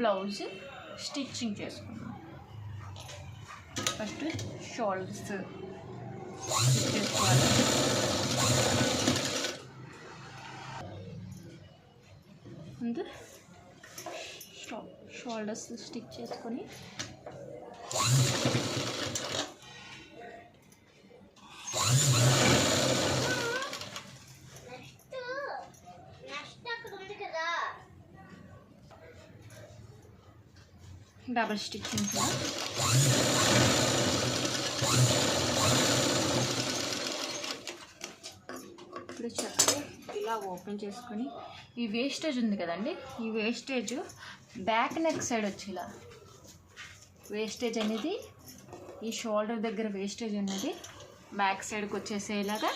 Blouse stitching చేసుకుందాం. First shoulders stitch చేసుకోవాలి. ముందు షోల్డర్స్ స్టిచ్ చేసుకొని డబల్ స్టిచ్చింగ్ కూడా ఇప్పుడు చక్కగా ఇలా ఓపెన్ చేసుకొని ఈ వేస్టేజ్ ఉంది కదండి, ఈ వేస్టేజ్ బ్యాక్ నెక్ సైడ్ వచ్చేలా వేస్టేజ్ అనేది ఈ షోల్డర్ దగ్గర వేస్టేజ్ ఉన్నది బ్యాక్ సైడ్కి వచ్చేసేలాగా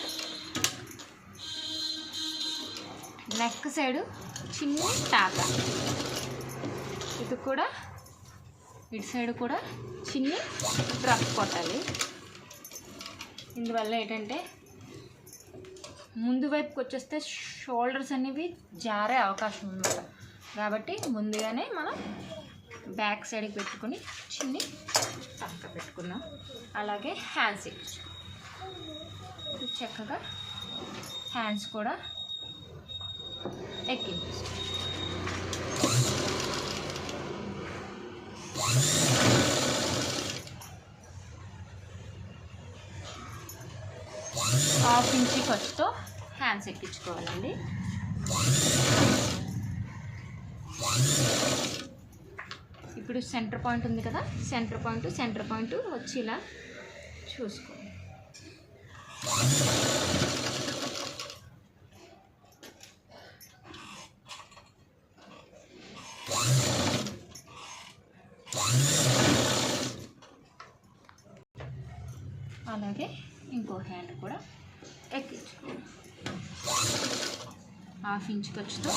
నెక్ సైడ్ చిన్న టాకా, ఇది కూడా ఇటు సైడ్ కూడా చిన్ని రఫ్ కొట్టాలి. ఇందువల్ల ఏంటంటే ముందు వైపుకి వచ్చేస్తే షోల్డర్స్ అనేవి జారే అవకాశం ఉందన్నమాట. కాబట్టి ముందుగానే మనం బ్యాక్ సైడ్కి పెట్టుకుని చిన్ని పక్క పెట్టుకున్నాం. అలాగే హ్యాండ్స్ చక్కగా హ్యాండ్స్ కూడా ఎక్కించేస్తాం. హాఫ్ ఇంచ్ ఖర్చుతో హ్యాండ్స్ ఎక్కించుకోవాలండి. ఇప్పుడు సెంటర్ పాయింట్ ఉంది కదా, సెంటర్ పాయింట్ వచ్చేలా చూసుకోండి. అలాగే ఇంకో హ్యాండ్ కూడా ఎక్కించుకోవాలి. హాఫ్ ఇంచ్ ఖర్చుతో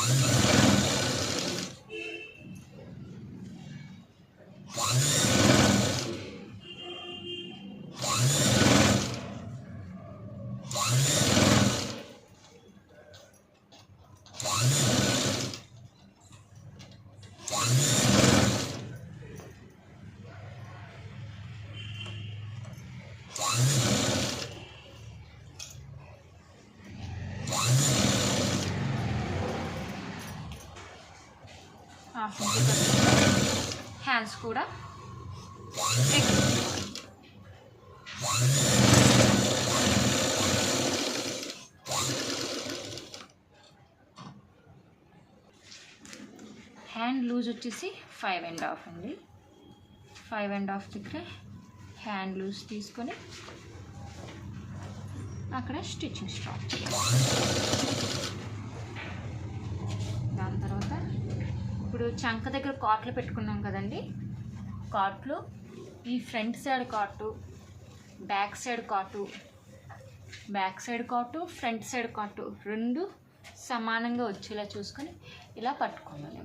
హాఫ్ ఇంచ్ హ్యాండ్స్ కూడా హ్యాండ్ లూజ్ వచ్చేసి 5.5 అండి. 5.5 దగ్గర హ్యాండ్ లూజ్ తీసుకొని అక్కడ స్టిచ్చింగ్ స్టార్ట్ చేయాలి. దాని తర్వాత ఇప్పుడు చంక దగ్గర కాట్లు పెట్టుకున్నాం కదండి, కాట్లు ఈ ఫ్రంట్ సైడ్ కాటు, బ్యాక్ సైడ్ కాటు, ఫ్రంట్ సైడ్ కాటు రెండు సమానంగా వచ్చేలా చూసుకొని ఇలా పట్టుకోవాలి.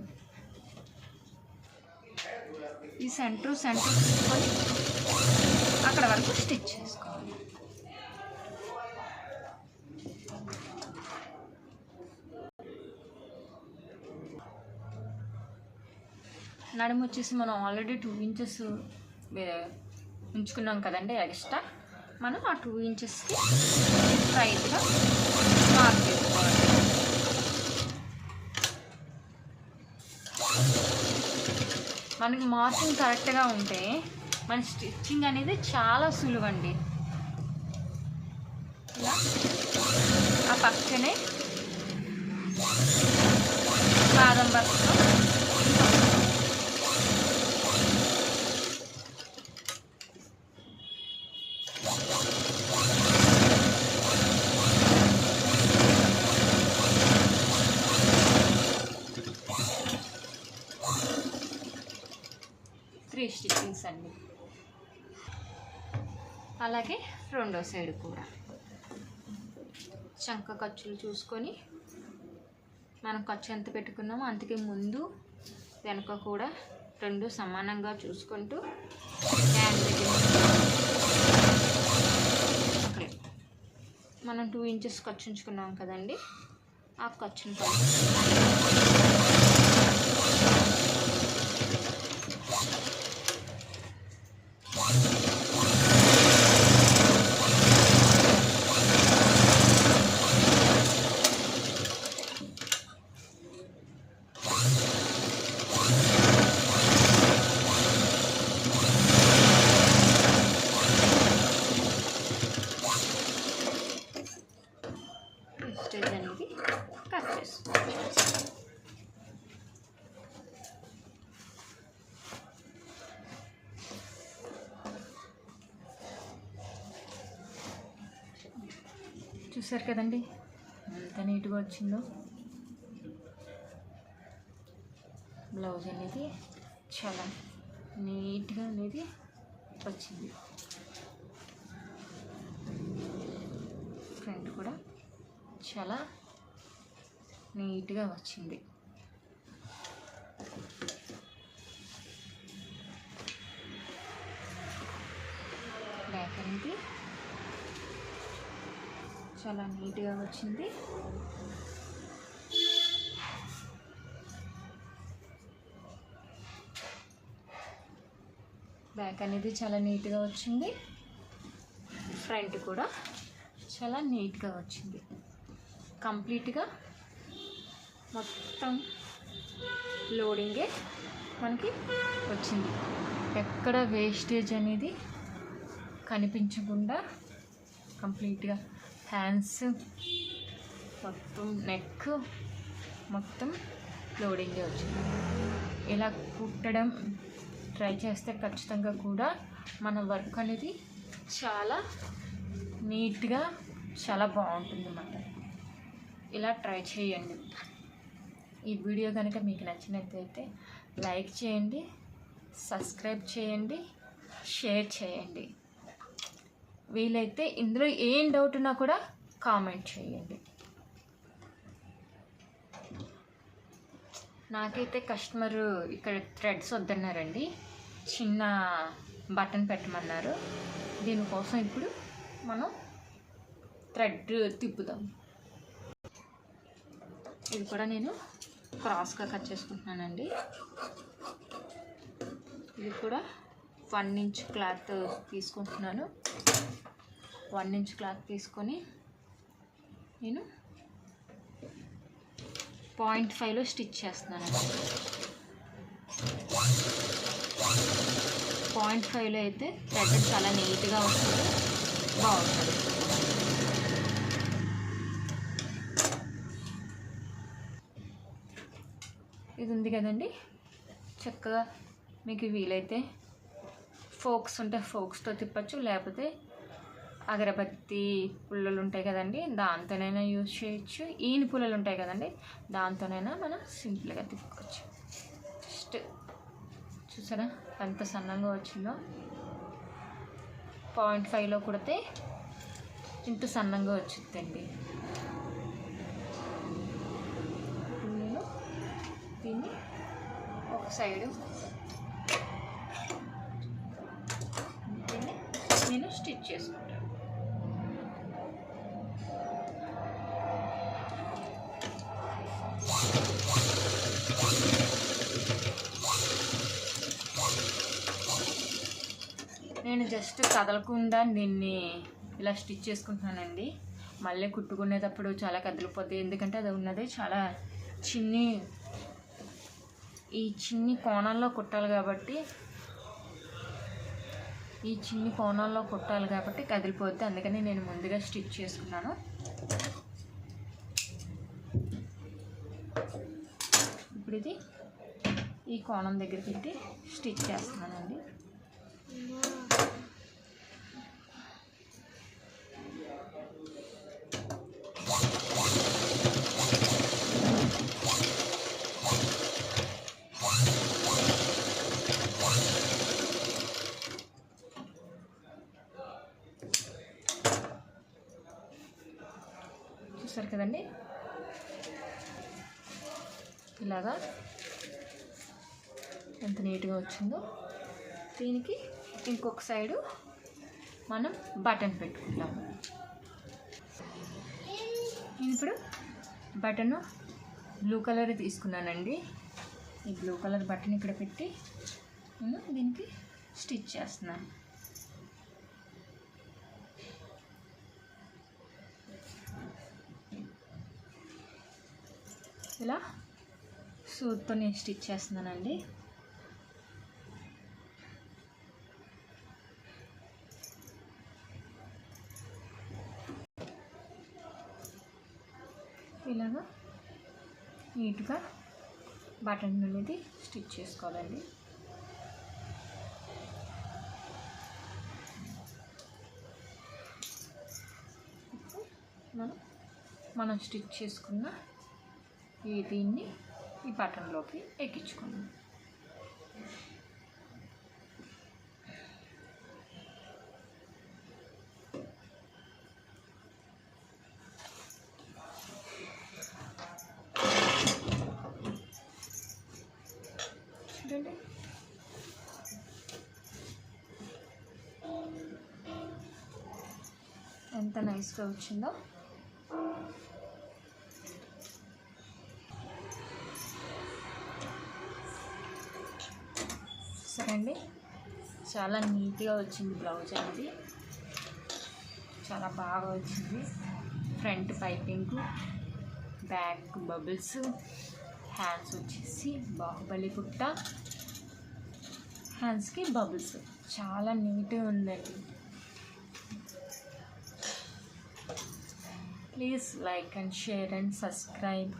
ఈ సెంటర్ తీసుకొని అక్కడ వరకు స్టిచ్ చేసుకోవాలి. నడుము వచ్చేసి మనం ఆల్రెడీ 2 ఇంచెస్ ఉంచుకున్నాం కదండి ఎక్స్ట్రా, మనం ఆ 2 ఇంచెస్కి స్ట్రైట్గా మార్క్ చేసుకోవాలి. మనకి మార్కింగ్ కరెక్ట్గా ఉంటే మన స్టిచ్చింగ్ అనేది చాలా సులువండి. ఇలా ఆ పక్కనే పాదం బస్తో స్టిచ్చింగ్స్ అండి. అలాగే రెండో సైడ్ కూడా చంక ఖర్చులు చూసుకొని మనం ఖర్చు ఎంత పెట్టుకున్నామో అందుకే ముందు వెనక కూడా రెండు సమానంగా చూసుకుంటూ హ్యాండ్ దగ్గర అక్కడే మనం 2 ఇంచెస్ ఖర్చు ఉంచుకున్నాం కదండి, ఆ ఖర్చుని చూసారు కదండి ఎంత నీట్గా వచ్చిందో. బ్లౌజ్ అనేది చాలా నీట్గా అనేది వచ్చింది. ఫ్రంట్ కూడా చాలా నీట్గా వచ్చింది. బ్యాక్ అనేది చాలా నీట్గా వచ్చింది. బ్యాక్ అనేది చాలా నీట్గా వచ్చింది. ఫ్రంట్ కూడా చాలా నీట్గా వచ్చింది. కంప్లీట్గా మొత్తం లోడింగే మనకి వచ్చింది. ఎక్కడ వేస్టేజ్ అనేది కనిపించకుండా కంప్లీట్గా హ్యాండ్స్ మొత్తం నెక్ మొత్తం లోడింగే వచ్చింది. ఇలా కుట్టడం ట్రై చేస్తే ఖచ్చితంగా కూడా మన వర్క్ అనేది చాలా నీట్గా చాలా బాగుంటుంది అన్నమాట. ఇలా ట్రై చేయండి. ఈ వీడియో కనుక మీకు నచ్చినట్లయితే లైక్ చేయండి, సబ్స్క్రైబ్ చేయండి, షేర్ చేయండి. వీలైతే ఇందులో ఏం డౌట్ ఉన్నా కూడా కామెంట్ చేయండి. నాకైతే కస్టమరు ఇక్కడ థ్రెడ్స్ వద్దన్నారండి, చిన్న బటన్ పెట్టమన్నారు. దీనికోసం ఇప్పుడు మనం థ్రెడ్ తిప్పుదాం. ఇది కూడా నేను క్రాస్గా కట్ చేసుకుంటున్నానండి. ఇది కూడా 1 ఇంచ్ క్లాత్ తీసుకుంటున్నాను. 1 ఇంచ్ క్లాత్ తీసుకొని నేను 0.5లో స్టిచ్ చేస్తున్నానండి. 0.5లో అయితే థ్రెడ్ చాలా నీట్గా వస్తుంది, బాగుంటుంది. ఇది ఉంది కదండి, చక్కగా మీకు వీలైతే ఫోక్స్ ఉంటే ఫోక్స్తో తిప్పచ్చు, లేకపోతే అగరబత్తి పుల్లలు ఉంటాయి కదండి, దాంతోనైనా యూజ్ చేయొచ్చు. ఈని పుల్లలు ఉంటాయి కదండి, దాంతోనైనా మనం సింపుల్గా తిప్పుకోవచ్చు. జస్ట్ చూసారా ఎంత సన్నంగా వచ్చిందో. 0.5లో కుడితే ఇంత సన్నంగా వచ్చిందండి. ఇప్పుడు నేను దీన్ని ఒక సైడు నేను స్టిచ్ చేసుకుంటాను. నేను జస్ట్ కదలకుండా దీన్ని ఇలా స్టిచ్ చేసుకుంటున్నానండి. మళ్ళీ కుట్టుకునేటప్పుడు చాలా కదిలిపోద్ది, ఎందుకంటే అది ఉన్నది చాలా ఈ చిన్ని కోణంలో కుట్టాలి కాబట్టి, కదిలిపోద్ది. అందుకని నేను ముందుగా స్టిచ్ చేసుకున్నాను. ఇప్పుడు ఇది ఈ కోణం దగ్గర పెట్టి స్టిచ్ చేస్తున్నానండి. చూసారు కదండి, ఇలాగా ఎంత నీట్గా వచ్చిందో. దీనికి ఇంకొక సైడు మనం బటన్ పెట్టుకుంటాము. నేను ఇప్పుడు బటన్ బ్లూ కలర్ తీసుకున్నానండి. ఈ బ్లూ కలర్ బటన్ ఇక్కడ పెట్టి నేను దీనికి స్టిచ్ చేస్తున్నాను. ఇలా సూత్తో నేను స్టిచ్ చేస్తున్నానండి. ఇలాగా నీట్గా బటన్ అనేది స్టిచ్ చేసుకోవాలండి. మనం స్టిచ్ చేసుకున్న దీన్ని ఈ బటన్లోకి ఎక్కించుకుందాం. చూడండి, ఎంత నైస్గా వచ్చిందో. సరే అండి, చాలా నీట్గా వచ్చింది బ్లౌజ్ అనేది, చాలా బాగా వచ్చింది. Front piping, back bubbles, hands వచ్చేసి బాహుబలి బుట్ట, హ్యాండ్స్కి బబుల్స్, చాలా నీట్గా ఉందండి. Please like and share and subscribe.